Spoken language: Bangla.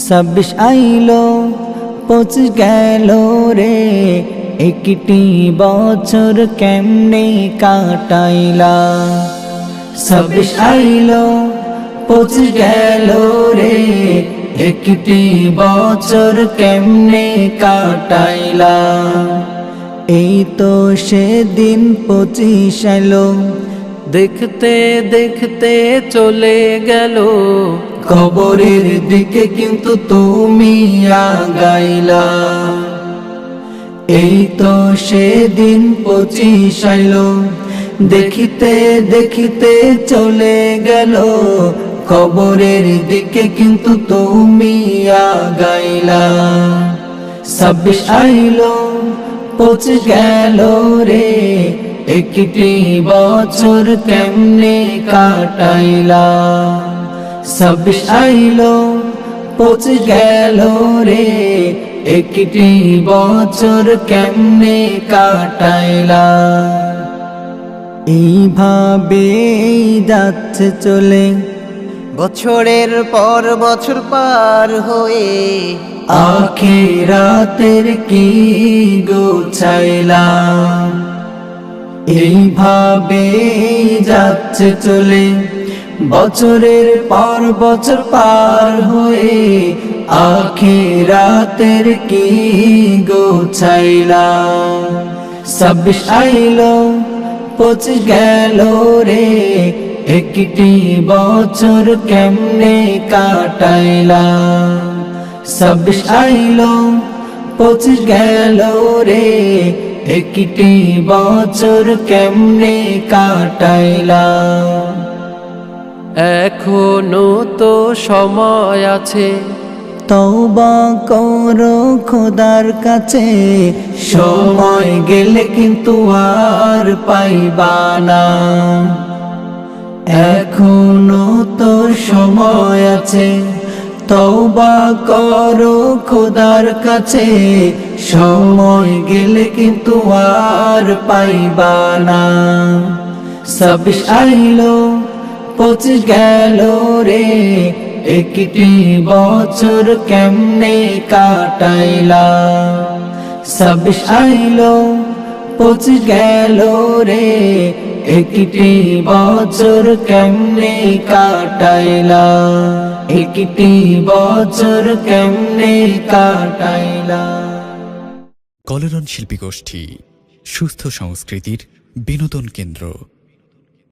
26 আইলো 25 গেল রে, একটি বছর কেমনে কাটাইলা। 26 আইলো 25 গেল রে, একটি বছর কেমনে কাটাইলা। এই তো সেদিন 25 এলো, দেখতে দেখতে চলে গেল, কবরের দিকে কিন্তু তুমি আগাইলা। এই তো সেদিন 25 আইলো, দেখিতে দেখিতে চলে গেল, কবরের দিকে কিন্তু তুমি আগাইলা। 26 আইলো 25 গেল রে, একটি বছর কেমনে কাটাইলা। 26 আইলো 25 গেল রে, একটি বছর কেমনে কাটাইলা। এইভাবে যাচ্ছে চলে বছরের পর বছর পার হয়ে, আখিরাতের কি গোছাইলাম। এইভাবে যাচ্ছে চলে বছরের পর বছর পার হয়ে, আখিরাতের কি গোছাইলাম। 26 আইলো 25 গেল রে, একটি বছর কেমনে কাটাইলা। 26 আইলো 25 গেল রে, একটি বছর কেমনে কাটাইলা। এখনো তো সময় আছে, তওবা করো খোদার কাছে, সময় গেলে কিন্তু আর পাইবা না। এখনো তো সময় আছে, তওবা করো খোদার কাছে, সময় গেলে কিন্তু আর পাইবা না। 26 আইলো 25 গেল রে, একটি বছর কেমনে কাটাইলা। 26 আইলো 25 গেল রে, একটি বছর কেমনে কাটাইলা। একটি বছর কেমনে কাটাইলা। কলরন শিল্পী গোষ্ঠী, সুস্থ সংস্কৃতির বিনোদন কেন্দ্র।